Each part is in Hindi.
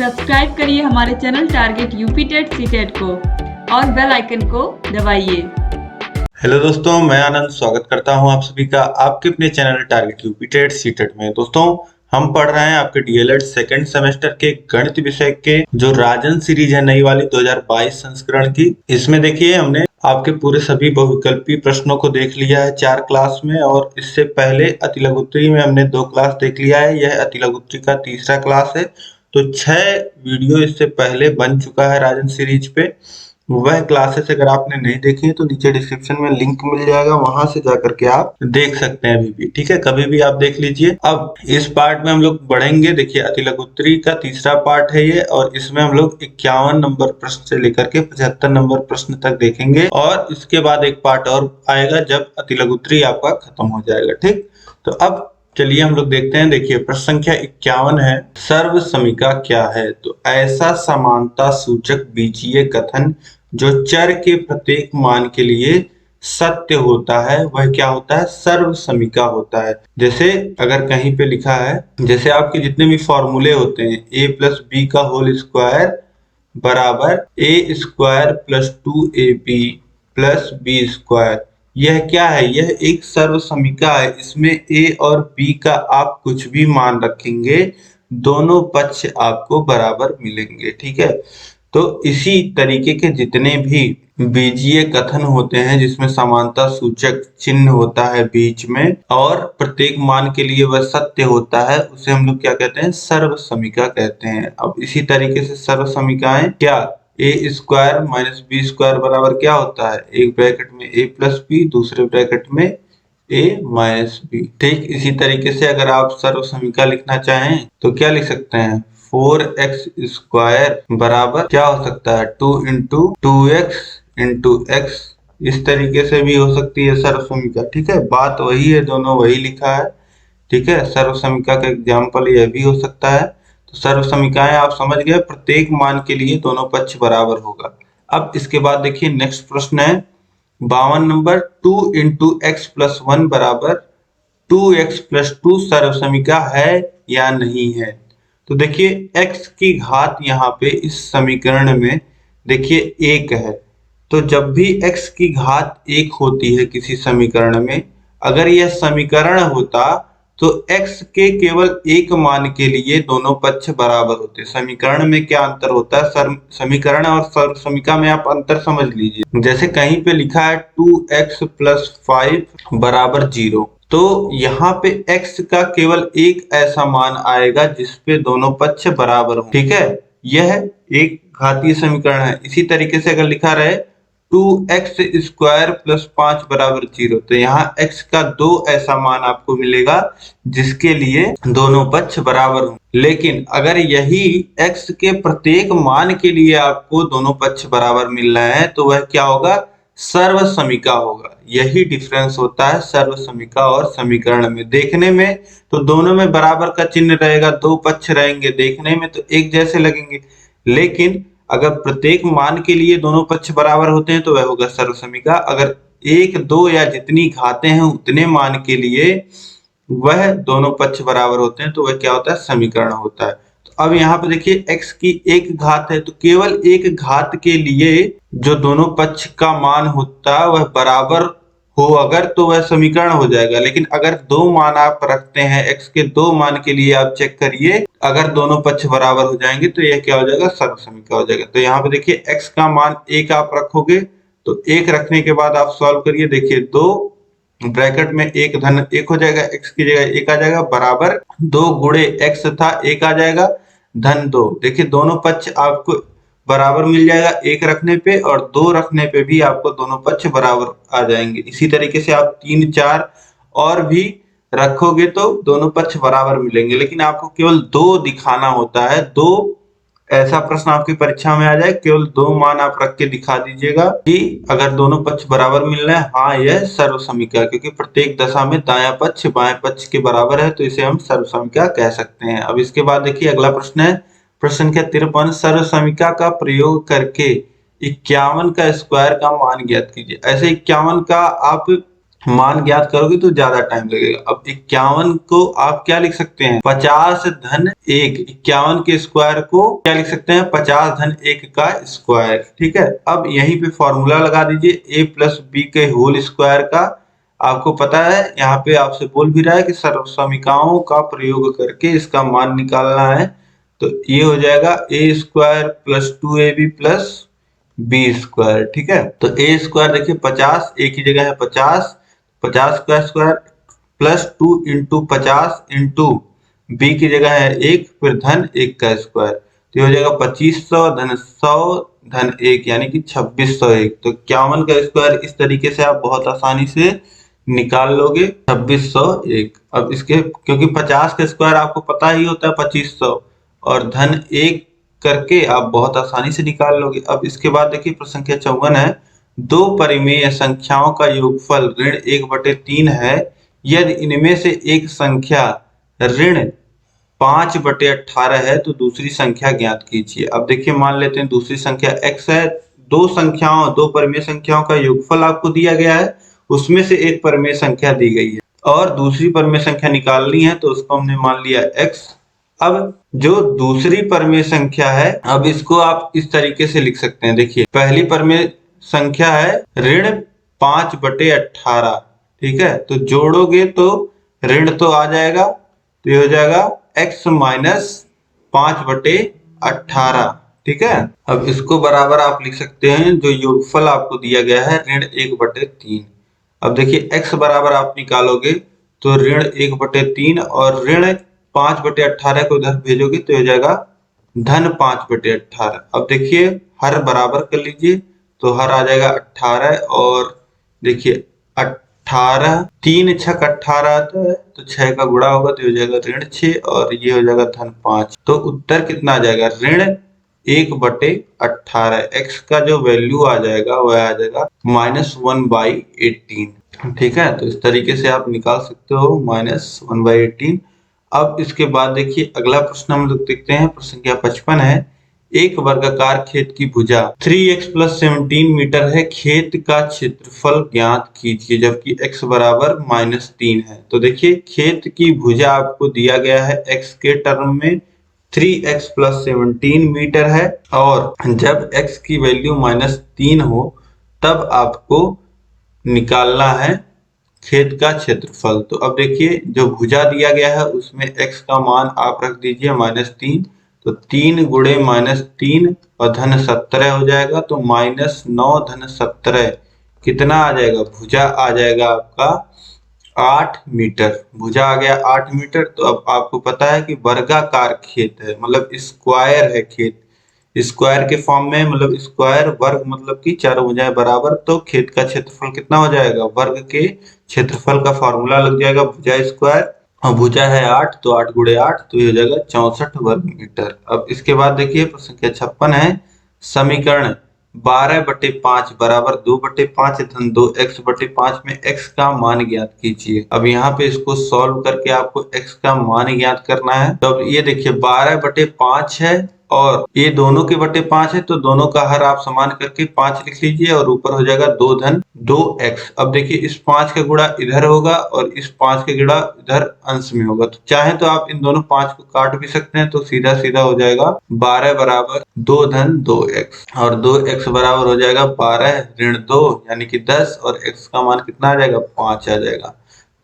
सब्सक्राइब करिए हमारे channel target UP TET CTET को और बेल आइकन को दबाइए। हेलो दोस्तों, मैं आनंद स्वागत करता हूं आप सभी का आपके अपने channel target UP TET CTET में। दोस्तों, हम पढ़ रहे हैं आपके डीएलएड सेकंड सेमेस्टर के गणित विषय के जो राजन सीरीज है नई वाली 2022 संस्करण की। इसमें देखिए हमने आपके पूरे सभी बहुविकल्पी प्रश्नों को देख लिया है 4 क्लास में, और इससे पहले अतिलघुत्तरी में हमने 2 क्लास देख लिया है। यह अतिलघुत्तरी का तीसरा क्लास है। तो 6 वीडियो इससे पहले बन चुका है राजन सीरीज पे। वह क्लासेस अगर आपने नहीं देखी है तो नीचे डिस्क्रिप्शन में लिंक मिल जाएगा, वहां से जाकर के आप देख सकते हैं अभी भी। ठीक है, कभी भी आप देख लीजिए। अब इस पार्ट में हम लोग बढ़ेंगे। देखिए, अतिलघुत्तरी का तीसरा पार्ट है ये, और इसमें हम लोग 51 नंबर प्रश्न से लेकर के 75 नंबर प्रश्न तक देखेंगे, और इसके बाद एक पार्ट और आएगा जब अतिलघुत्तरी आपका खत्म हो जाएगा। ठीक, तो अब चलिए हम लोग देखते हैं। देखिए, प्रश्न संख्या 51 है, सर्व समीका क्या है? तो ऐसा समानता सूचक बीजीय कथन जो चर के प्रत्येक मान के लिए सत्य होता है वह क्या होता है? सर्व समीका होता है। जैसे अगर कहीं पे लिखा है, जैसे आपके जितने भी फॉर्मूले होते हैं, a प्लस बी का होल स्क्वायर बराबर A square plus 2ab plus B square, यह क्या है? यह एक सर्व समीका है। इसमें a और b का आप कुछ भी मान रखेंगे, दोनों पक्ष आपको बराबर मिलेंगे। ठीक है, तो इसी तरीके के जितने भी बीजीय कथन होते हैं जिसमें समानता सूचक चिन्ह होता है बीच में और प्रत्येक मान के लिए वह सत्य होता है, उसे हम लोग क्या कहते हैं? सर्व समीका कहते हैं। अब इसी तरीके से सर्व समीकाएं क्या? ए स्क्वायर माइनस बी स्क्वायर बराबर क्या होता है? एक ब्रैकेट में ए प्लस बी, दूसरे ब्रैकेट में ए माइनस बी। ठीक, इसी तरीके से अगर आप सर्व समीका लिखना चाहें तो क्या लिख सकते हैं? 4x स्क्वायर बराबर क्या हो सकता है? 2 इंटू 2x इंटू एक्स। इस तरीके से भी हो सकती है सर्व समीका। ठीक है, बात वही है, दोनों वही लिखा है। ठीक है, सर्व समीका का एग्जाम्पल यह भी हो सकता है। तो सर्व समीकाएं आप समझ गए, प्रत्येक मान के लिए दोनों पक्ष बराबर होगा। अब इसके बाद देखिए नेक्स्ट प्रश्न है 52 नंबर, 2 इंटू एक्स प्लस 1 बराबर 2x प्लस 2 सर्व समीका है या नहीं है? तो देखिए x की घात यहाँ पे इस समीकरण में देखिए 1 है। तो जब भी x की घात 1 होती है किसी समीकरण में, अगर यह समीकरण होता तो x के केवल एक मान के लिए दोनों पक्ष बराबर होते। समीकरण में क्या अंतर होता है? समीकरण और सर्व समीका में आप अंतर समझ लीजिए। जैसे कहीं पे लिखा है 2x प्लस 5 बराबर 0, तो यहाँ पे x का केवल एक ऐसा मान आएगा जिसपे दोनों पक्ष बराबर हो। ठीक है, यह एक घातीय समीकरण है। इसी तरीके से अगर लिखा रहे 2x स्क्वायर प्लस 5 बराबर 0, तो यहाँ x का 2 ऐसा मान आपको मिलेगा जिसके लिए दोनों पक्ष बराबर हो। लेकिन अगर यही x के प्रत्येक मान के लिए आपको दोनों पक्ष बराबर मिल रहे हैं तो वह क्या होगा? सर्व समीका होगा। यही डिफरेंस होता है सर्व समीका और समीकरण में। देखने में तो दोनों में बराबर का चिन्ह रहेगा, दो पक्ष रहेंगे, देखने में तो एक जैसे लगेंगे, लेकिन अगर प्रत्येक मान के लिए दोनों पक्ष बराबर होते हैं तो वह होगा सर्व समीका। अगर 1, 2 या जितनी घातें हैं उतने मान के लिए वह दोनों पक्ष बराबर होते हैं तो वह क्या होता है? समीकरण होता है। तो अब यहाँ पे देखिए x की एक घात है, तो केवल एक घात के लिए जो दोनों पक्ष का मान होता है वह बराबर हो अगर, तो वह समीकरण हो जाएगा। लेकिन अगर दो मान आप रखते हैं, x के दो मान के लिए आप चेक करिए, अगर दोनों पक्ष बराबर हो जाएंगे तो यह क्या हो जाएगा? सर्व समीका हो जाएगा। तो यहाँ पे देखिए x का मान 1 आप रखोगे, तो 1 रखने के बाद आप सॉल्व करिए। देखिए 2 ब्रैकेट में 1 धन 1 हो जाएगा, x की जगह 1 आ जाएगा, बराबर 2 गुणे x था 1 आ जाएगा, धन 2। देखिए दोनों पक्ष आपको बराबर मिल जाएगा 1 रखने पे, और 2 रखने पे भी आपको दोनों पक्ष बराबर आ जाएंगे। इसी तरीके से आप 3, 4 और भी रखोगे तो दोनों पक्ष बराबर मिलेंगे। लेकिन आपको केवल 2 दिखाना होता है। 2 ऐसा प्रश्न आपकी परीक्षा में आ जाए, केवल 2 मान आप रख के दिखा दीजिएगा कि अगर दोनों पक्ष बराबर मिल रहे हैं, हाँ यह सर्व समीका, क्योंकि प्रत्येक दशा में दायां पक्ष बाएं पक्ष के बराबर है, तो इसे हम सर्व समीका कह सकते हैं। अब इसके बाद देखिए अगला प्रश्न है प्रश्न संख्या 53, सर्व समीका का प्रयोग करके 51 का स्क्वायर का मान ज्ञात कीजिए। ऐसे 51 का आप मान ज्ञात करोगे तो ज्यादा टाइम लगेगा। अब 51 को आप क्या लिख सकते हैं, 50 धन 1। 51 के स्क्वायर को क्या लिख सकते हैं, 50 धन 1 का स्क्वायर। ठीक है, अब यहीं पे फॉर्मूला लगा दीजिए a प्लस बी के होल स्क्वायर का। आपको पता है यहाँ पे आपसे बोल भी रहा है कि सर्वसमीकाओं का प्रयोग करके इसका मान निकालना है। तो ये हो जाएगा a square plus 2ab plus B square. ठीक है, तो ए स्क्वायर देखिए 50, ए की जगह है 50, 50 का square plus 2 into 50 into B की जगह है 1, फिर धन 1 का स्क्वायर। तो ये हो जाएगा 2500 धन 100 धन 1 यानी कि 2601। तो 51 का स्क्वायर इस तरीके से आप बहुत आसानी से निकाल लोगे 2601। अब इसके क्योंकि 50 का स्क्वायर आपको पता ही होता है 2500 और धन 1 करके आप बहुत आसानी से निकाल लोगे। अब इसके बाद देखिए प्रश्न संख्या 54 है, दो परिमेय संख्याओं का योगफल ऋण 1/3 है यदि इनमें से एक संख्या ऋण 5/18 है तो दूसरी संख्या ज्ञात कीजिए। अब देखिए मान लेते हैं दूसरी संख्या x है, दो परिमेय संख्याओं का योगफल आपको दिया गया है, उसमें से एक परिमेय संख्या दी गई है और दूसरी परिमेय संख्या निकालनी है तो उसको हमने मान लिया x। अब जो दूसरी परिमेय संख्या है, अब इसको आप इस तरीके से लिख सकते हैं। देखिए पहली परिमेय संख्या है ऋण 5/18। ठीक है, तो जोड़ोगे तो ऋण तो आ जाएगा, तो ये हो जाएगा x माइनस 5/18। ठीक है, अब इसको बराबर आप लिख सकते हैं जो योगफल आपको दिया गया है ऋण 1/3। अब देखिए x बराबर आप निकालोगे तो ऋण 1/3 और ऋण 5/18 को इधर भेजोगे तो हो जाएगा धन 5/18। अब देखिए हर बराबर कर लीजिए तो हर आ जाएगा 18 और देखिए 18, 3 छक 18 आता है तो 6 का गुणा होगा तो हो जाएगा ऋण 6 और ये हो जाएगा धन 5। तो उत्तर कितना आ जाएगा, ऋण 1/18। x का जो वैल्यू आ जाएगा वह आ जाएगा -1/18। ठीक है, तो इस तरीके से आप निकाल सकते हो -1/18। अब इसके बाद देखिए अगला प्रश्न हम लोग देखते हैं, प्रश्न संख्या 55 है, एक वर्गाकार खेत की भुजा 3x + 17 मीटर है, खेत का क्षेत्रफल ज्ञात कीजिए जबकि x बराबर -3 है। तो देखिए खेत की भुजा आपको दिया गया है x के टर्म में 3x + 17 मीटर है और जब x की वैल्यू -3 हो तब आपको निकालना है खेत का क्षेत्रफल। तो अब देखिए जो भुजा दिया गया है उसमें x का मान आप रख दीजिए -3, तो 3 गुणे -3 और धन 17 हो जाएगा, तो -9 धन 17 कितना आ जाएगा, भुजा आ जाएगा आपका 8 मीटर। भुजा आ गया 8 मीटर। तो अब आपको पता है कि वर्गाकार खेत है मतलब स्क्वायर है खेत, स्क्वायर के फॉर्म में मतलब स्क्वायर वर्ग मतलब कि चारों भुजाएं बराबर, तो खेत का क्षेत्रफल कितना हो जाएगा, वर्ग के क्षेत्रफल का फॉर्मूला लग जाएगा भुजा स्क्वायर और भुजा है 8 तो 8 गुणे 8 तो ये हो जाएगा 64 वर्ग मीटर। अब इसके बाद देखिए प्रश्न संख्या 56 है, समीकरण 12/5 बराबर 2/5 धन 2x/5 में x का मान ज्ञात कीजिए। अब यहाँ पे इसको सॉल्व करके आपको x का मान ज्ञात करना है। तो अब ये देखिए 12/5 है और ये दोनों के बटे 5 है तो दोनों का हर आप समान करके 5 लिख लीजिए और ऊपर हो जाएगा 2 धन 2x। अब देखिए इस 5 का गुणा इधर होगा और इस 5 का गुणा इधर अंश में होगा, तो चाहे तो आप इन दोनों 5 को काट भी सकते हैं तो सीधा सीधा हो जाएगा 12 बराबर 2 धन 2x और 2x बराबर हो जाएगा 12 ऋण 2 यानी कि 10 और x का मान कितना आ जाएगा, 5 आ जाएगा।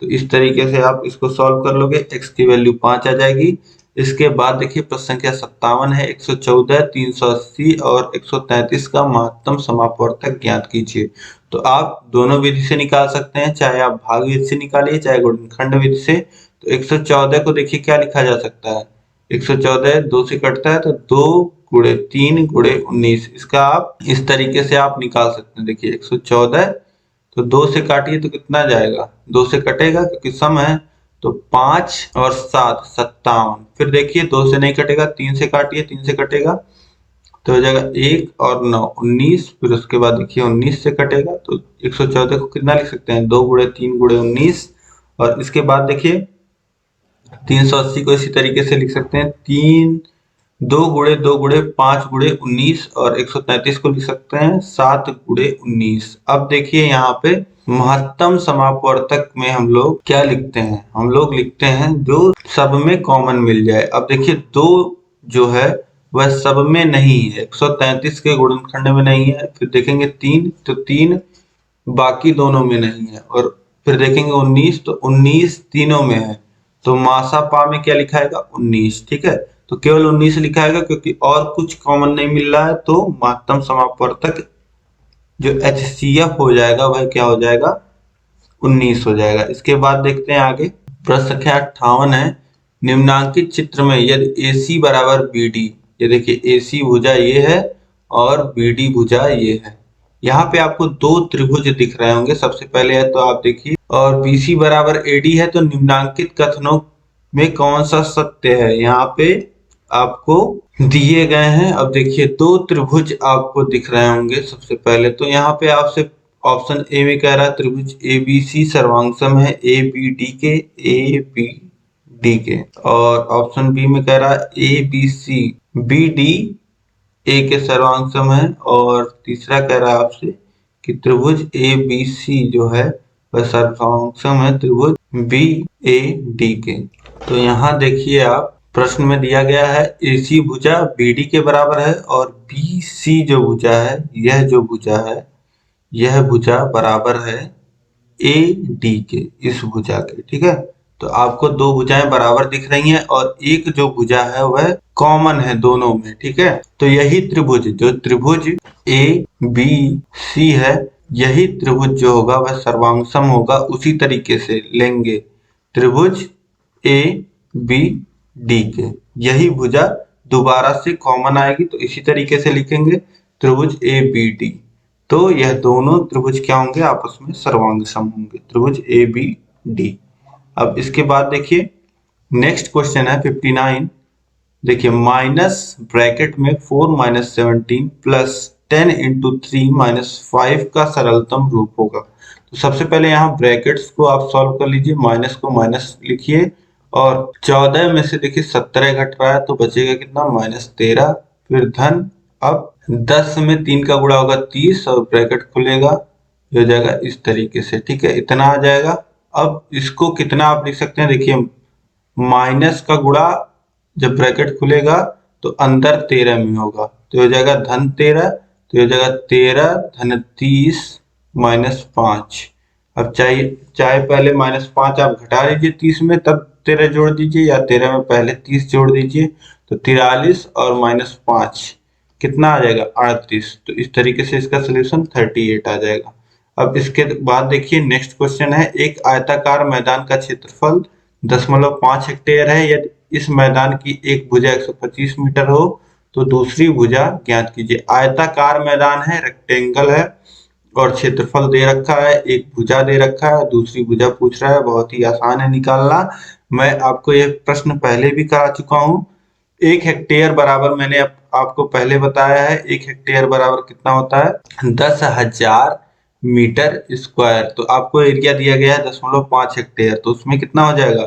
तो इस तरीके से आप इसको सॉल्व कर लोगे, x की वैल्यू 5 आ जाएगी। इसके बाद देखिए प्रश्न संख्या 57 है, 114, 380 और 133 का महत्तम समापवर्तक ज्ञात कीजिए। तो आप दोनों विधि से निकाल सकते हैं, चाहे आप भाग विधि से निकालिए चाहे गुणनखंड विधि से। तो 114 को देखिए क्या लिखा जा सकता है, 114 2 से कटता है तो 2 गुणे 3 गुणे 19, इसका आप इस तरीके से आप निकाल सकते हैं। देखिए 114 तो 2 से काटिए तो कितना जाएगा, 2 से कटेगा क्योंकि सम है तो 5 और 7 57। फिर देखिए 2 से नहीं कटेगा, 3 से काटिए, 3 से कटेगा तो हो जाएगा 1 और 9 19। फिर उसके बाद देखिए 19 से कटेगा तो 114 को कितना लिख सकते हैं, 2 गुणे 3 गुणे 19। और इसके बाद देखिए 380 को इसी तरीके से लिख सकते हैं, 3 2 गुणे 5 गुणे 19 और 133 को लिख सकते हैं 7 गुणे 19। अब देखिए यहाँ पे महत्तम समापवर्तक में हम लोग क्या लिखते हैं, हम लोग लिखते हैं जो सब में कॉमन मिल जाए। अब देखिए 2 जो है वह सब में नहीं है, 133 के गुणनखंड में नहीं है। फिर देखेंगे 3 तो 3 बाकी दोनों में नहीं है, और फिर देखेंगे 19 तो 19 तीनों में है। तो मासा पा में क्या लिखाएगा 19, ठीक है। तो केवल 19 लिखाएगा क्योंकि और कुछ कॉमन नहीं मिल रहा है। तो महत्तम समापवर्तक जो HCF हो जाएगा वह क्या हो जाएगा 19 हो जाएगा। इसके बाद देखते हैं आगे, प्रश्न संख्या 58 है, निम्नांकित चित्र में यदि AC बराबर BD, ये देखिए AC भुजा ये है और BD भुजा ये है। यहाँ पे आपको 2 त्रिभुज दिख रहे होंगे, सबसे पहले है तो आप देखिए, और BC बराबर AD है तो निम्नांकित कथनों में कौन सा सत्य है, यहाँ पे आपको दिए गए हैं। अब देखिए 2 त्रिभुज आपको दिख रहे होंगे। सबसे पहले तो यहाँ पे आपसे ऑप्शन ए में कह रहा है त्रिभुज ABC सर्वांगसम है ABD के, और ऑप्शन बी में कह रहा है ABC BD A के सर्वांगसम है, और तीसरा कह रहा है आपसे कि त्रिभुज ABC जो है वह सर्वांगसम है त्रिभुज BAD के। तो यहाँ देखिए आप प्रश्न में दिया गया है AC भुजा BD के बराबर है, और BC जो भुजा है, यह जो भुजा है, यह भुजा बराबर है AD के, इस भुजा के, ठीक है। तो आपको 2 भुजाएं बराबर दिख रही हैं और एक जो भुजा है वह कॉमन है दोनों में, ठीक है। तो यही त्रिभुज जो त्रिभुज ABC है, यही त्रिभुज जो होगा वह सर्वांगसम होगा। उसी तरीके से लेंगे त्रिभुज ABD के, यही भुजा दोबारा से कॉमन आएगी, तो इसी तरीके से लिखेंगे त्रिभुज ABD। तो यह दोनों त्रिभुज क्या होंगे आपस में सर्वांगसम होंगे, त्रिभुज ABD। अब इसके बाद देखिए नेक्स्ट क्वेश्चन है 59। देखिए माइनस ब्रैकेट में 4 - 17 प्लस 10 × 3 - 5 का सरलतम रूप होगा। तो सबसे पहले यहाँ ब्रैकेट्स को आप सॉल्व कर लीजिए, माइनस को माइनस लिखिए, और 14 में से देखिए 17 घट रहा है तो बचेगा कितना -13, फिर धन। अब 10 में 3 का गुणा होगा 30 और ब्रैकेट खुलेगा, ये हो जाएगा इस तरीके से, ठीक है, इतना आ जाएगा। अब इसको कितना आप लिख सकते हैं, देखिए माइनस का गुणा जब ब्रैकेट खुलेगा तो अंदर 13 में होगा, तो हो जाएगा धन 13, तो हो जाएगा 13 धन 30 -5। अब चाहे पहले -5 आप घटा लीजिए 30 में, तब 13 जोड़ दीजिए, या 13 में पहले 30 जोड़ दीजिए, तो 43 और -5 कितना आ जाएगा 38। तो इस तरीके से इसका सोल्यूशन 38 आ जाएगा। अब इसके बाद देखिए नेक्स्ट क्वेश्चन है, एक आयताकार मैदान का क्षेत्रफल 0.5 हेक्टेयर है। यदि इस मैदान की एक भुजा 125 मीटर हो तो दूसरी भुजा ज्ञात कीजिए। आयताकार मैदान है, रेक्टेंगल है, और क्षेत्रफल दे रखा है, एक भुजा दे रखा है, दूसरी भुजा पूछ रहा है। बहुत ही आसान है निकालना, मैं आपको यह प्रश्न पहले भी करा चुका हूँ। 1 हेक्टेयर बराबर मैंने आपको पहले बताया है, 1 हेक्टेयर बराबर कितना होता है 10,000 मीटर स्क्वायर। तो आपको एरिया दिया गया है 0.5 हेक्टेयर, तो उसमें कितना हो जाएगा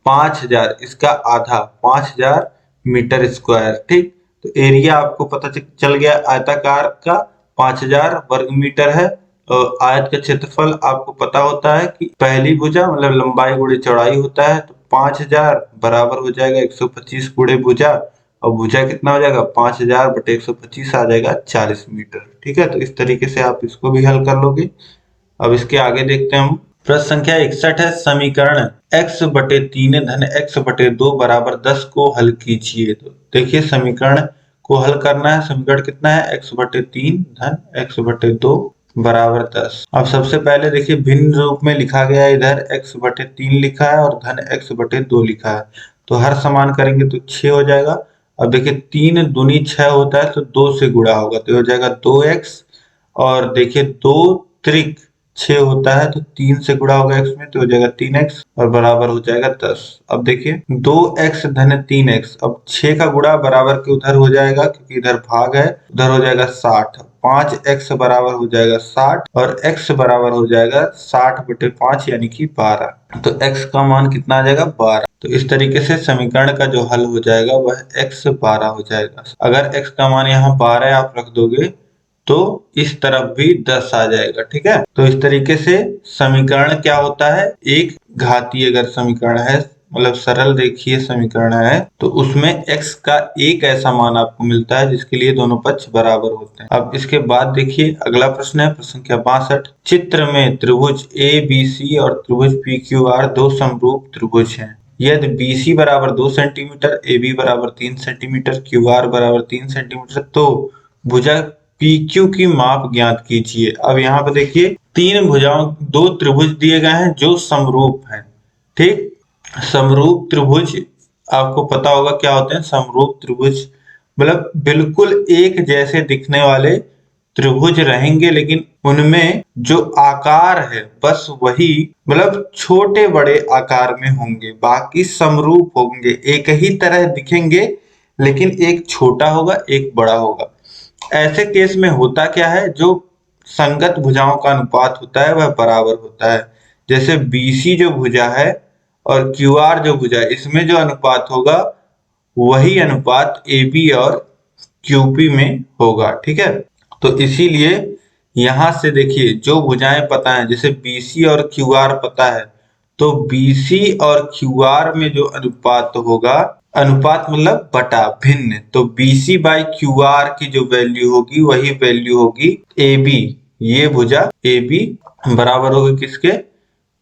5000, इसका आधा 5000 मीटर स्क्वायर, ठीक। तो एरिया आपको पता चल गया, आयताकार का 5000 वर्ग मीटर है, और आयत का क्षेत्रफल आपको पता होता है कि पहली भुजा मतलब लंबाई गुणे चौड़ाई होता है, तो 5000 बराबर हो जाएगा 125 गुणे भुजा, और भुजा कितना हो जाएगा 5000 बटे 125 आ जाएगा 40 मीटर, ठीक है। तो इस तरीके से आप इसको भी हल कर लोगे। अब इसके आगे देखते हैं हम, प्रश्न संख्या 61 है, समीकरण x/3 धन x/2 बराबर 10 को हल कीजिए। तो देखिए समीकरण को हल करना है, समीकरण कितना है x/3 धन x/2 बराबर 10। अब सबसे पहले देखिए भिन्न रूप में लिखा गया है, इधर x/3 लिखा है और धन x/2 लिखा है, तो हर समान करेंगे तो 6 हो जाएगा। अब देखिए 3 दूनी 6 होता है तो 2 से गुणा होगा, तो हो जाएगा 2x, और देखिए 2 त्रिक 6 होता है तो 3 से गुणा होगा x में, तो हो जाएगा 3x, और बराबर हो जाएगा 10। अब देखिए 2x धन 3x, अब 6 का गुणा बराबर के उधर हो जाएगा क्योंकि इधर भाग है, उधर हो जाएगा 60, 5x बराबर हो जाएगा 60, और x बराबर हो जाएगा 60 बटे 5 यानी कि 12। तो x का मान कितना आ जाएगा 12। तो इस तरीके से समीकरण का जो हल हो जाएगा वह x 12 हो जाएगा। अगर x का मान यहाँ 12 आप रख दोगे तो इस तरफ भी 10 आ जाएगा। ठीक है, तो इस तरीके से समीकरण क्या होता है, एक घातीय अगर समीकरण है, मतलब सरल रेखीय समीकरण है, तो उसमें x का एक ऐसा मान आपको मिलता है जिसके लिए दोनों पक्ष बराबर होते हैं। अब इसके बाद देखिए अगला प्रश्न है, प्रश्न संख्या 62। चित्र में त्रिभुज ABC और त्रिभुज PQR दो समरूप त्रिभुज हैं। यदि BC बराबर 2 सेंटीमीटर, AB बराबर 3 सेंटीमीटर, QR बराबर 3 सेंटीमीटर, तो भुजा PQ की माप ज्ञात कीजिए। अब यहाँ पे देखिए तीन भुजाओं, दो त्रिभुज दिए गए हैं जो समरूप हैं। ठीक, समरूप त्रिभुज आपको पता होगा क्या होते हैं। समरूप त्रिभुज मतलब बिल्कुल एक जैसे दिखने वाले त्रिभुज रहेंगे, लेकिन उनमें जो आकार है बस वही, मतलब छोटे बड़े आकार में होंगे, बाकी समरूप होंगे, एक ही तरह दिखेंगे, लेकिन एक छोटा होगा एक बड़ा होगा। ऐसे केस में होता क्या है, जो संगत भुजाओं का अनुपात होता है वह बराबर होता है। जैसे BC जो भुजा है और QR जो भुजा है, इसमें जो अनुपात होगा वही अनुपात AB और QP में होगा। ठीक है, तो इसीलिए यहां से देखिए जो भुजाएं पता है, जैसे BC और QR पता है, तो BC और QR में जो अनुपात होगा, अनुपात मतलब बटा भिन्न, तो BC बाई QR की जो वैल्यू होगी वही वैल्यू होगी AB। ये भुजा AB बराबर होगी किसके,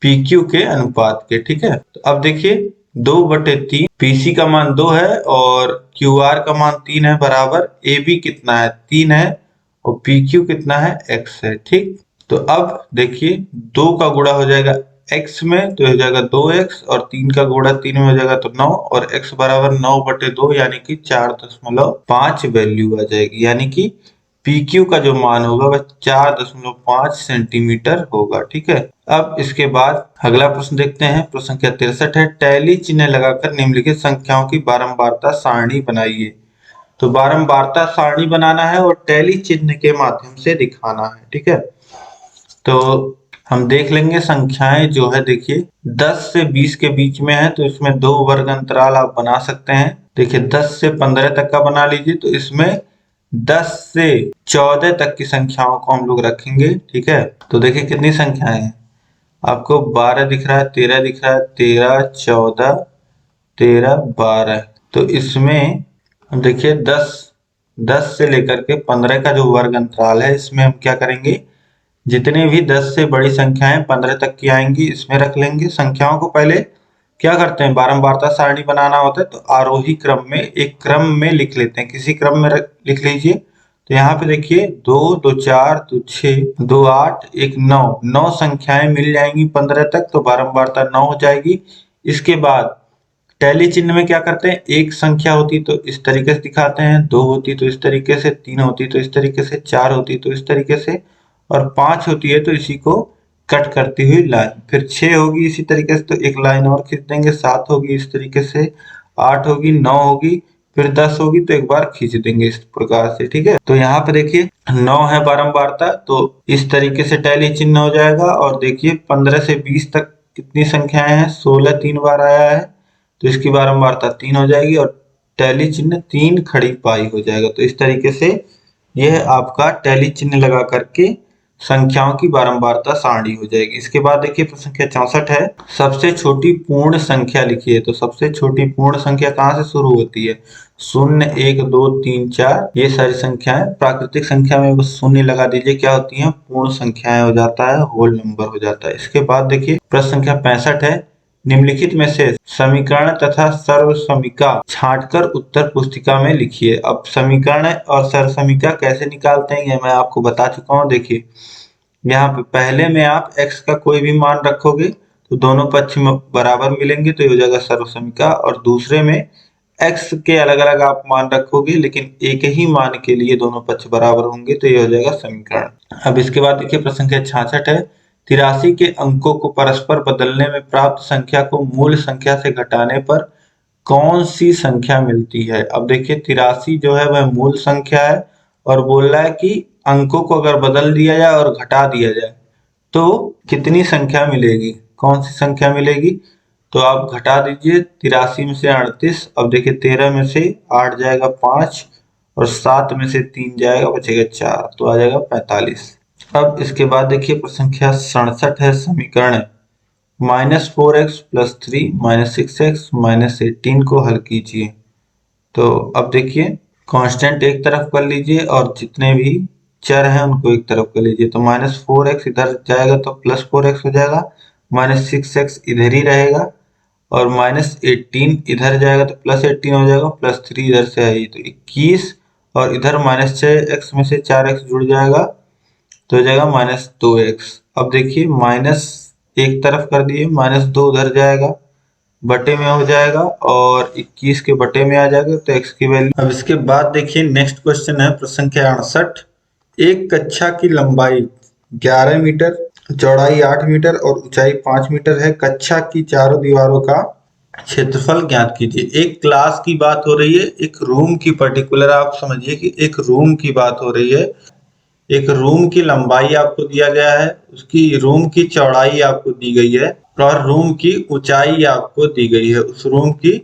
PQ के अनुपात के। ठीक है, तो अब देखिए 2/3, BC का मान 2 है और QR का मान 3 है, बराबर AB कितना है, 3 है, और PQ कितना है, x है। ठीक, तो अब देखिए 2 का गुणा हो जाएगा x में तो हो जाएगा 2x, और 3 का गुणा 3 में हो जाएगा तो 9, और x बराबर 9/2 यानी कि 4.5 वैल्यू आ जाएगी, यानी कि PQ का जो मान होगा वह 4.5 सेंटीमीटर होगा। ठीक है, अब इसके बाद अगला प्रश्न देखते हैं, प्रश्न संख्या 63 है। टैली चिन्ह लगाकर निम्नलिखित संख्याओं की बारंबारता सारणी बनाइए। तो बारंबारता सारणी बनाना है और टैली चिन्ह के माध्यम से दिखाना है। ठीक है, तो हम देख लेंगे संख्याएं जो है, देखिए 10 से 20 के बीच में है तो इसमें 2 वर्ग अंतराल आप बना सकते हैं। देखिए 10 से 15 तक का बना लीजिए, तो इसमें 10 से 14 तक की संख्याओं को हम लोग रखेंगे। ठीक है, तो देखिए कितनी संख्याएं हैं, आपको 12 दिख रहा है, 13 दिख रहा है, 13, 14, 13, 12। तो इसमें देखिए 10 से लेकर के 15 का जो वर्ग अंतराल है, इसमें हम क्या करेंगे, जितने भी 10 से बड़ी संख्याएं 15 तक की आएंगी इसमें रख लेंगे। संख्याओं को पहले क्या करते हैं, बारंबारता सारणी बनाना होता है तो आरोही क्रम में, एक क्रम में लिख लेते हैं, किसी क्रम में लिख लीजिए। तो यहाँ पे देखिए 2, 2 4, 2 6, 2 8, 1 9, 9 संख्याएं मिल जाएंगी 15 तक, तो बारंबारता 9 हो जाएगी। इसके बाद टैली चिन्ह में क्या करते हैं, एक संख्या होती तो इस तरीके से दिखाते हैं, 2 होती तो इस तरीके से, 3 होती तो इस तरीके से, 4 होती तो इस तरीके से, और 5 होती है तो इसी को कट करती हुई लाइन, फिर 6 होगी इसी तरीके से तो एक लाइन और खींच देंगे, 7 होगी इस तरीके से, 8 होगी, 9 होगी, फिर 10 होगी तो एक बार खींच देंगे इस प्रकार से। ठीक है, तो यहाँ पे देखिए 9 है बारंबारता, तो इस तरीके से टैली चिन्ह हो जाएगा। और देखिए 15 से 20 तक कितनी संख्याएं हैं, 16 3 बार आया है तो इसकी बारंबारता 3 हो जाएगी और टैली चिन्ह 3 खड़ी पाई हो जाएगा। तो इस तरीके से यह आपका टैली चिन्ह लगा करके संख्याओं की बारंबारता सारणी हो जाएगी। इसके बाद देखिए प्रश्न संख्या 64 है, सबसे छोटी पूर्ण संख्या लिखिए। तो सबसे छोटी पूर्ण संख्या कहाँ से शुरू होती है, 0, 1, 2, 3, 4, ये सारी संख्याएं प्राकृतिक संख्या में बस 0 लगा दीजिए, क्या होती हैं, पूर्ण संख्याएं हो जाता है, होल नंबर हो जाता है। इसके बाद देखिए प्रश्न संख्या 65 है, निम्नलिखित में से समीकरण तथा सर्वसमीका छांटकर उत्तर पुस्तिका में लिखिए। अब समीकरण और सर्वसमीका कैसे निकालते हैं ये मैं आपको बता चुका हूं। देखिए यहाँ पे पहले में आप x का कोई भी मान रखोगे तो दोनों पक्ष में बराबर मिलेंगे तो ये हो जाएगा सर्वसमीका, और दूसरे में x के अलग अलग आप मान रखोगे लेकिन एक ही मान के लिए दोनों पक्ष बराबर होंगे तो ये हो जाएगा समीकरण। अब इसके बाद देखिए प्रश्न संख्या 66 है, 83 के अंकों को परस्पर बदलने में प्राप्त संख्या को मूल संख्या से घटाने पर कौन सी संख्या मिलती है। अब देखिए 83 जो है वह मूल संख्या है और बोल रहा है कि अंकों को अगर बदल दिया जाए और घटा दिया जाए तो कितनी संख्या मिलेगी, कौन सी संख्या मिलेगी। तो आप घटा दीजिए 83 में से 38। अब देखिए 13 में से 8 जाएगा 5 और 7 में से 3 जाएगा, बचेगा 4, तो आ जाएगा 45। अब इसके बाद देखिए प्रश्न संख्या 67 है। समीकरण -4x + 3 -6x -18 को हल कीजिए। तो अब देखिए कांस्टेंट एक तरफ कर लीजिए और जितने भी चर हैं उनको एक तरफ कर लीजिए। तो -4x इधर जाएगा तो +4x हो जाएगा, -6x इधर ही रहेगा और -18 इधर जाएगा तो +18 हो जाएगा, +3 इधर से है तो 21 और इधर -6x में से 4x जुड़ जाएगा तो हो जाएगा -2x। अब देखिए माइनस एक तरफ कर दिए, -2 उधर जाएगा, बटे में हो जाएगा और 21 के बटे में आ जाएगा तो x की वैल्यू। अब इसके बाद देखिए नेक्स्ट क्वेश्चन है प्रश्न संख्या 68। एक कक्षा की लंबाई 11 मीटर, चौड़ाई 8 मीटर और ऊंचाई 5 मीटर है। कक्षा की चारों दीवारों का क्षेत्रफल ज्ञात कीजिए। एक क्लास की बात हो रही है, एक रूम की पर्टिकुलर आप समझिए कि एक रूम की बात हो रही है। एक रूम की लंबाई आपको दिया गया है, उसकी रूम की चौड़ाई आपको दी गई है और रूम की ऊंचाई आपको दी गई है, उस रूम की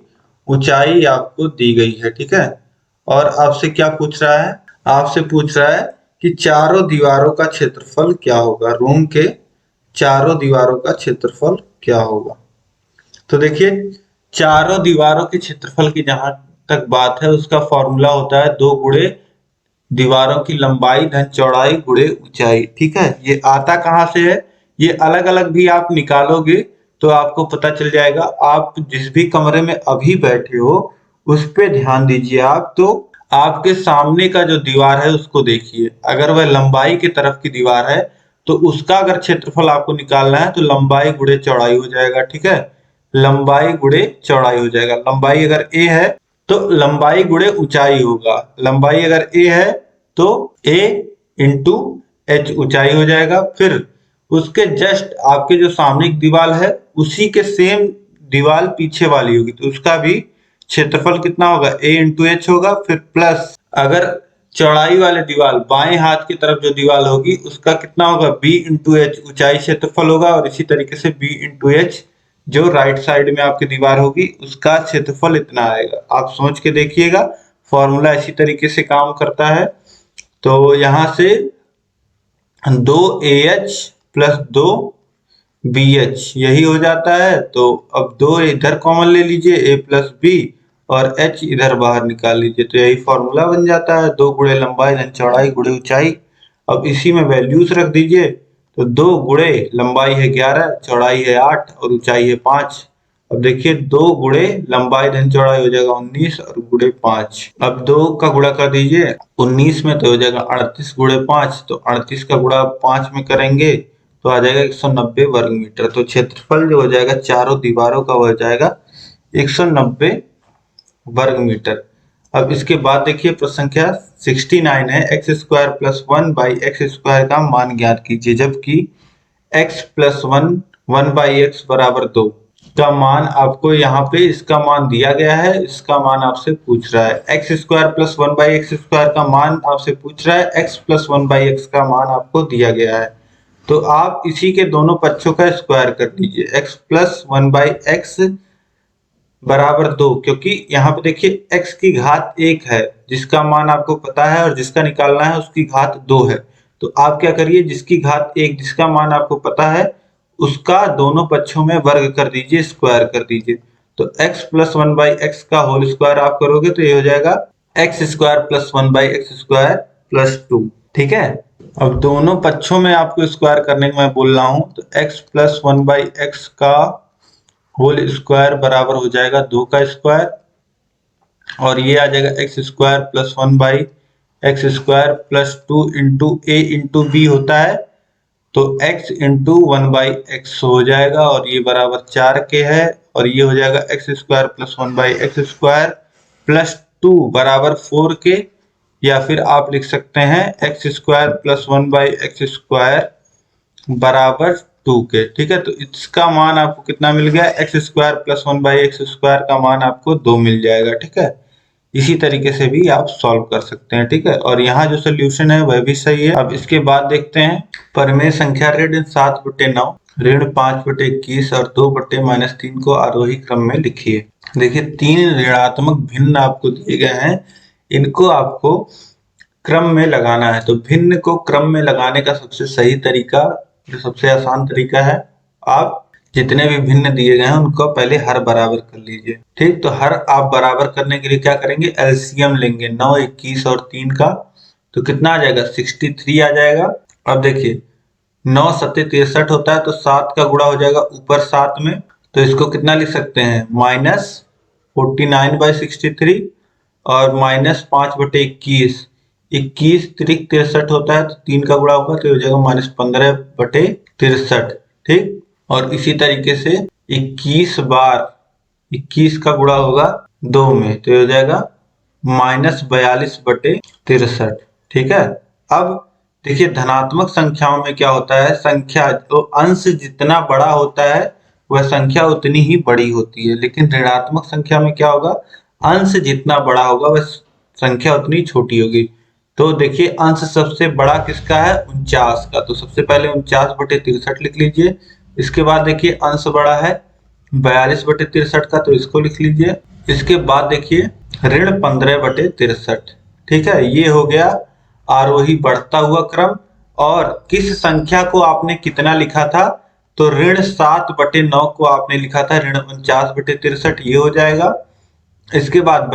ऊंचाई आपको दी गई है, ठीक है। और आपसे क्या पूछ रहा है? आपसे पूछ रहा है कि चारों दीवारों का क्षेत्रफल क्या होगा, रूम के चारों दीवारों का क्षेत्रफल क्या होगा। तो देखिए चारों दीवारों के क्षेत्रफल की जहां तक बात है उसका फॉर्मूला होता है 2 गुणे दीवारों की लंबाई धन चौड़ाई गुणे ऊंचाई, ठीक है। ये आता कहां से है? ये अलग अलग भी आप निकालोगे तो आपको पता चल जाएगा। आप जिस भी कमरे में अभी बैठे हो उस पे ध्यान दीजिए आप, तो आपके सामने का जो दीवार है उसको देखिए। अगर वह लंबाई की तरफ की दीवार है तो उसका अगर क्षेत्रफल आपको निकालना है तो लंबाई गुणे चौड़ाई हो जाएगा, ठीक है। लंबाई गुणे चौड़ाई हो जाएगा। लंबाई अगर a है तो लंबाई गुणे ऊंचाई होगा। लंबाई अगर a है तो a इंटू h ऊंचाई हो जाएगा। फिर उसके जस्ट आपके जो सामने की दीवार है उसी के सेम दीवार पीछे वाली होगी तो उसका भी क्षेत्रफल कितना होगा? a इंटू एच होगा। फिर प्लस अगर चौड़ाई वाले दीवार बाएं हाथ की तरफ जो दीवार होगी उसका कितना होगा? b इंटू एच ऊंचाई क्षेत्रफल होगा और इसी तरीके से b इंटू एच जो राइट साइड में आपकी दीवार होगी उसका क्षेत्रफल इतना आएगा। आप सोच के देखिएगा, फॉर्मूला इसी तरीके से काम करता है। तो यहां से 2AH प्लस 2BH यही हो जाता है। तो अब 2 इधर कॉमन ले लीजिए, A प्लस B और H इधर बाहर निकाल लीजिए तो यही फॉर्मूला बन जाता है 2 गुणे लंबाई धन चौड़ाई गुणे ऊंचाई। अब इसी में वैल्यूज रख दीजिए तो 2 गुणे लंबाई है 11, चौड़ाई है 8 और ऊंचाई है 5। अब देखिए 2 गुणे लंबाई धन चौड़ाई हो जाएगा 19 और गुणे 5। अब 2 का गुणा कर दीजिए 19 में तो हो जाएगा 38 गुणे 5, तो 38 का गुणा 5 में करेंगे तो आ जाएगा 190 वर्ग मीटर। तो क्षेत्रफल जो हो जाएगा चारों दीवारों का हो जाएगा 190 वर्ग मीटर। अब इसके बाद देखिए प्रश्न संख्या 69 है। x square plus 1 by X square का मान ज्ञात कीजिए। जबकि x प्लस 1 1 बाई एक्स बराबर 2 का मान आपको यहाँ पे इसका मान दिया गया है, इसका मान आपसे पूछ रहा है। X square plus 1 by X square का मान आपसे पूछ रहा है, x प्लस 1 बाई एक्स का मान आपको दिया गया है। तो आप इसी के दोनों पक्षों का स्क्वायर कर दीजिए। x प्लस 1 बाई एक्स बराबर 2, क्योंकि यहाँ पे देखिए x की घात 1 है जिसका मान आपको पता है और जिसका निकालना है उसकी घात 2 है। तो आप क्या करिए, जिसकी घात 1 जिसका मान आपको पता है उसका दोनों पक्षों में वर्ग कर दीजिए, स्क्वायर कर दीजिए। तो x प्लस 1 बाई एक्स का होल स्क्वायर आप करोगे तो ये हो जाएगा x square plus 1 by X square plus 2, ठीक है। अब दोनों पक्षों में आपको स्क्वायर करने को मैं बोल रहा हूं तो x प्लस 1 बाई एक्स का होल स्क्वायर बराबर हो जाएगा 2 का स्क्वायर और ये आ जाएगा x square plus 1 by X square plus 2 into a into B होता है तो x इंटू 1 बाई एक्स हो जाएगा और ये बराबर 4 के है और ये हो जाएगा x square plus 1 by X square plus 2 बराबर 4 के, या फिर आप लिख सकते हैं x square plus 1 by X square बराबर 2 के, ठीक है। तो इसका मान आपको कितना मिल गया? x square plus 1 by X square का मान आपको 2 मिल जाएगा, ठीक है। इसी तरीके से भी आप सॉल्व कर सकते हैं, ठीक है। और यहाँ जो सोल्यूशन है वह भी सही है। अब इसके बाद देखते हैं परिमेय संख्या ऋण 7/9 ऋण 5/21 और 2/-3 को आरोही क्रम में लिखिए। देखिए 3 ऋणात्मक भिन्न आपको दिए गए हैं, इनको आपको क्रम में लगाना है। तो भिन्न को क्रम में लगाने का सबसे सही तरीका, जो सबसे आसान तरीका है, आप जितने भी भिन्न दिए गए हैं उनको पहले हर बराबर कर लीजिए। ठीक, तो हर आप बराबर करने के लिए क्या करेंगे, एलसीएम लेंगे 9, 21 और 3 का, तो कितना आ जाएगा, 63 आ जाएगा। अब देखिए 9 सत्ते 63 होता है, तो 7 का गुणा हो जाएगा ऊपर 7 में, तो इसको कितना लिख सकते हैं, -49/63 और -5/21। 21 त्रिक 63 होता है, तो 3 का गुणा होगा तो हो जाएगा -15/63। ठीक, और इसी तरीके से 21 बार 21 का गुणा होगा 2 में, तो हो जाएगा -42/63। ठीक है। अब देखिए धनात्मक संख्याओं में क्या होता है, संख्या तो अंश जितना बड़ा होता है वह संख्या उतनी ही बड़ी होती है, लेकिन ऋणात्मक संख्या में क्या होगा, अंश जितना बड़ा होगा वह संख्या उतनी छोटी होगी। तो देखिए अंश सबसे बड़ा किसका है, 49 का, तो सबसे पहले 49/63 लिख लीजिए। इसके बाद देखिए अंश बड़ा है 42/63 का, तो इसको लिख लीजिए। इसके बाद देखिए ऋण 15/63। ठीक है, ये हो गया आरोही बढ़ता हुआ क्रम। और किस संख्या को आपने कितना लिखा था, तो ऋण 7/9 को आपने लिखा था ऋण 49/63, ये हो जाएगा। इसके बाद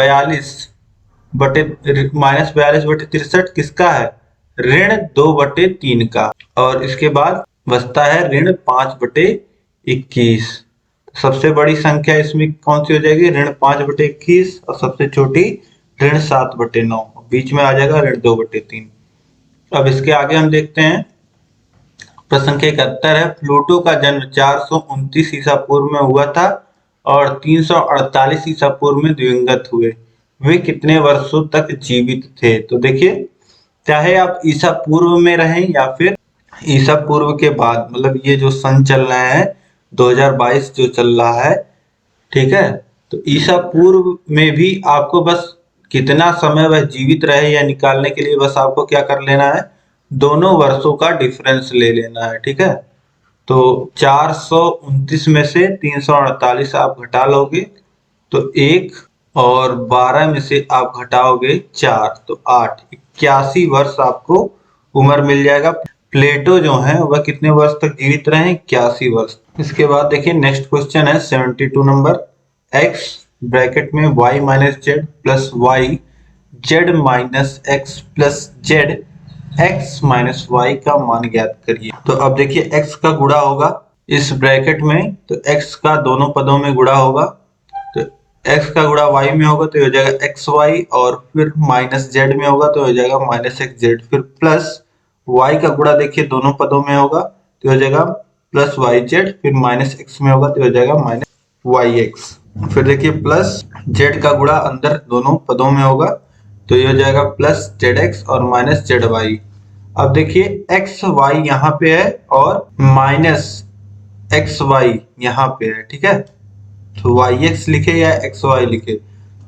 -42/63 किसका है, ऋण 2/3 का। और इसके बाद बचता है ऋण 5/21। सबसे बड़ी संख्या इसमें कौन सी हो जाएगी, ऋण 5/21, और सबसे छोटी ऋण 7/9, बीच में आ जाएगा ऋण 2/3। अब इसके आगे हम देखते हैं, प्रश्न संख्या 71 है, प्लूटो का जन्म 429 ईसा पूर्व में हुआ था और 348 ईसा पूर्व में दिवंगत हुए। वे कितने वर्षों तक जीवित थे। तो देखिए चाहे आप ईसा पूर्व में रहें या फिर ईसा पूर्व के बाद, मतलब ये जो सन चल रहा है 2022 जो चल रहा है, ठीक है, तो ईसा पूर्व में भी आपको बस कितना समय वह जीवित रहे या निकालने के लिए बस आपको क्या कर लेना है, दोनों वर्षों का डिफरेंस ले लेना है। ठीक है, तो 429 में से 348 आप घटा लोगे तो 1, और 12 में से आप घटाओगे 4 तो 8, 81 वर्ष आपको उम्र मिल जाएगा। प्लेटो जो है वह कितने वर्ष तक जीवित रहे, 81 वर्ष। इसके बाद देखिए नेक्स्ट क्वेश्चन है 72 नंबर, x ब्रैकेट में y minus Z plus Y Z minus X plus Z x minus Y का मान ज्ञात करिए। तो अब देखिए x का गुणा होगा इस ब्रैकेट में, तो x का दोनों पदों में गुणा होगा, तो x का गुणा y में होगा तो हो जाएगा xy, और फिर माइनस z में होगा तो हो जाएगा माइनस xz, फिर प्लस y का गुणा देखिए दोनों पदों में होगा तो हो जाएगा प्लस yz, फिर माइनस x में होगा तो हो जाएगा माइनस yx, फिर देखिए प्लस z का गुणा अंदर दोनों पदों में होगा तो ये हो जाएगा प्लस zx और माइनस zy। अब देखिए एक्स वाई यहाँ पे है और माइनस एक्स वाई यहाँ पे है। ठीक है, तो वाई एक्स लिखे या एक्स वाई लिखे,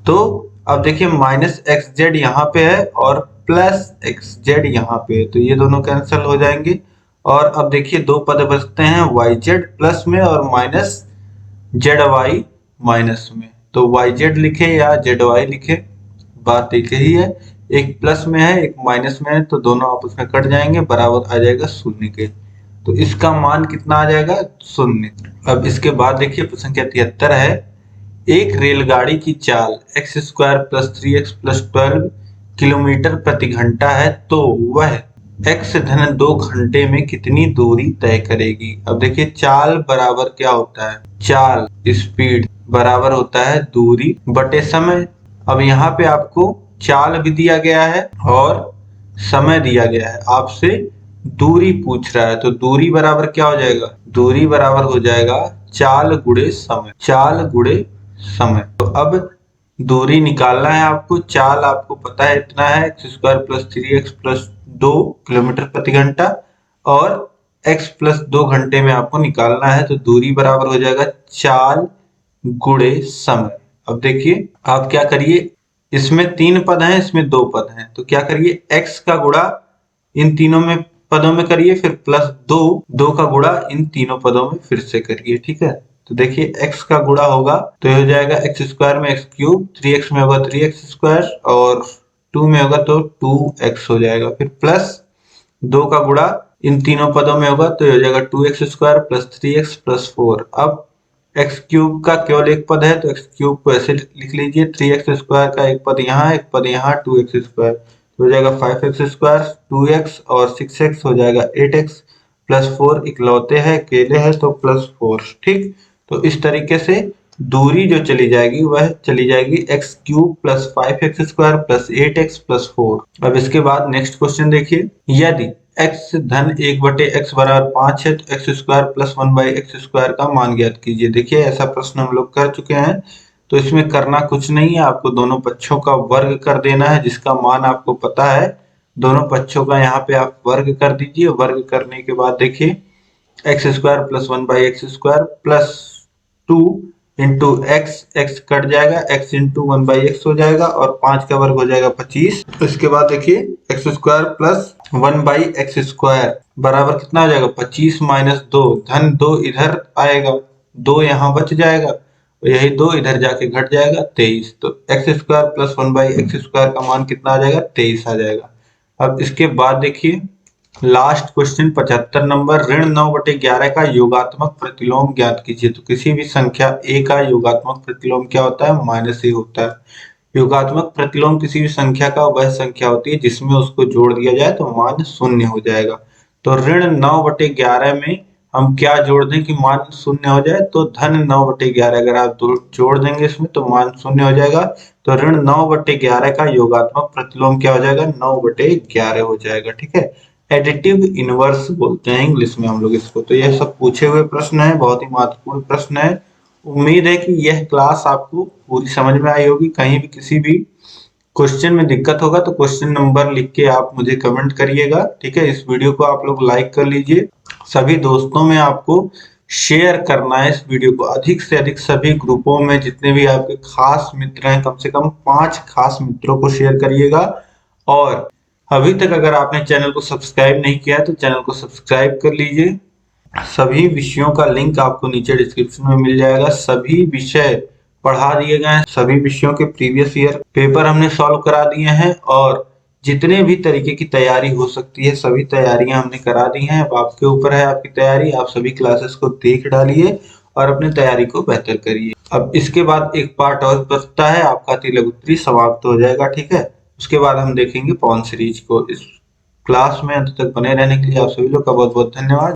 तो अब देखिए माइनस एक्स जेड यहाँ पे है और प्लस एक्स जेड यहाँ पे है, तो ये दोनों कैंसिल हो जाएंगे। और अब देखिए दो पद बचते हैं वाई जेड प्लस में और माइनस जेड वाई माइनस में, तो वाई जेड लिखे या जेड वाई लिखे बात एक ही है, एक प्लस में है एक माइनस में है, तो दोनों आपस में कट जाएंगे, बराबर आ जाएगा 0 के, तो इसका मान कितना आ जाएगा 0। अब इसके बाद देखिए प्रश्न संख्या 73 है, एक रेलगाड़ी की चाल x² + 3x + 12 किलोमीटर प्रति घंटा है, तो वह x-2 घंटे में कितनी दूरी तय करेगी। अब देखिए चाल बराबर क्या होता है, चाल स्पीड बराबर होता है दूरी बटे समय। अब यहाँ पे आपको चाल भी दिया गया है और समय दिया गया है, आपसे दूरी पूछ रहा है, तो दूरी बराबर क्या हो जाएगा, दूरी बराबर हो जाएगा चाल गुणे समय, चाल गुणे समय। तो अब दूरी निकालना है आपको, चाल आपको पता है इतना है x² + 3x + 2 किलोमीटर प्रति घंटा, और x + 2 घंटे में आपको निकालना है, तो दूरी बराबर हो जाएगा चाल गुणे समय। अब देखिए आप क्या करिए, इसमें 3 पद हैं इसमें 2 पद हैं, तो क्या करिए x का गुणा इन तीनों में पदों में करिए, फिर प्लस 2 का गुणा इन तीनों पदों में फिर से करिए। ठीक है, तो देखिए x का गुणा होगा तो ये हो जाएगा x स्क्वायर में x क्यूब, 3x में होगा 3x स्क्वायर और 2 में होगा तो 2x हो जाएगा। फिर प्लस 2 का गुणा इन तीनों पदों में होगा तो ये हो जाएगा 2x square plus 3x plus 4। अब x क्यूब का केवल एक पद है तो x क्यूब को ऐसे लिख लीजिए, 3x स्क्वायर का एक पद यहाँ, एक पद यहाँ, 2x स्क्वायर तो हो जाएगा 5x स्क्वायर, 2x और 6x हो जाएगा 8x प्लस 4 इकलौते हैं, अकेले है तो प्लस 4। ठीक, तो इस तरीके से दूरी जो चली जाएगी वह चली जाएगी x cube plus 5x square plus 8x plus 4। अब इसके बाद नेक्स्ट क्वेश्चन देखिए, यदि x धन 1/x बराबर 5 है तो x square plus 1/x square का मान ज्ञात कीजिए। देखिए ऐसा प्रश्न हम लोग कर चुके हैं, तो इसमें करना कुछ नहीं है, आपको दोनों पक्षों का वर्ग कर देना है जिसका मान आपको पता है। दोनों पक्षों का यहाँ पे आप वर्ग कर दीजिए। वर्ग करने के बाद देखिए x square plus 1/x square plus 2 into x cut जाएगा, x इंटू 1/x हो जाएगा और 5 का वर्ग हो जाएगा 25। इसके बाद देखिए x square plus 1/x square बराबर कितना हो जाएगा 25 माइनस 2, धन 2 इधर आएगा, 2 यहाँ बच जाएगा, यही 2 इधर जाके घट जाएगा 23। तो x square plus 1/x square का मान कितना आ जाएगा 23 आ जाएगा। अब इसके बाद देखिए लास्ट क्वेश्चन 75 नंबर, ऋण 9/11 का योगात्मक प्रतिलोम ज्ञात कीजिए। तो किसी भी संख्या a का योगात्मक प्रतिलोम क्या होता है, माइनस a होता है। योगात्मक प्रतिलोम किसी भी संख्या का वह संख्या होती है जिसमें उसको जोड़ दिया जाए तो मान 0 हो जाएगा। तो ऋण 9/11 में हम क्या जोड़ दें कि मान 0 हो जाए, तो धन 9/11 अगर आप जोड़ देंगे इसमें तो मान 0 हो जाएगा। तो ऋण 9/11 का योगात्मक प्रतिलोम क्या हो जाएगा 9/11 हो जाएगा। ठीक है, एडिटिव इनवर्स बोलते हैं इंग्लिश में हम लोग इसको। तो यह सब पूछे हुए प्रश्न है, बहुत ही महत्वपूर्ण प्रश्न है। उम्मीद है कि यह क्लास आपको पूरी समझ में आई होगी। कहीं भी किसी भी क्वेश्चन में दिक्कत होगा तो क्वेश्चन नंबर लिख के आप मुझे कमेंट करिएगा। ठीक है, इस वीडियो को आप लोग लाइक कर लीजिए, सभी दोस्तों में आपको शेयर करना है इस वीडियो को अधिक से अधिक, सभी ग्रुपों में जितने भी आपके खास मित्र हैं कम से कम 5 खास मित्रों को शेयर करिएगा। और अभी तक अगर आपने चैनल को सब्सक्राइब नहीं किया है तो चैनल को सब्सक्राइब कर लीजिए। सभी विषयों का लिंक आपको नीचे डिस्क्रिप्शन में मिल जाएगा। सभी विषय पढ़ा दिए गए हैं, सभी विषयों के प्रीवियस ईयर पेपर हमने सॉल्व करा दिए हैं और जितने भी तरीके की तैयारी हो सकती है सभी तैयारियां हमने करा दी हैं। अब आपके ऊपर है आपकी तैयारी, आप सभी क्लासेस को देख डालिए और अपनी तैयारी को बेहतर करिए। अब इसके बाद एक पार्ट और बचता है, आपका तिलक उत्तरी समाप्त हो जाएगा। ठीक है, उसके बाद हम देखेंगे पॉन सीरीज को। इस क्लास में अंत तक बने रहने के लिए आप सभी लोग का बहुत बहुत धन्यवाद।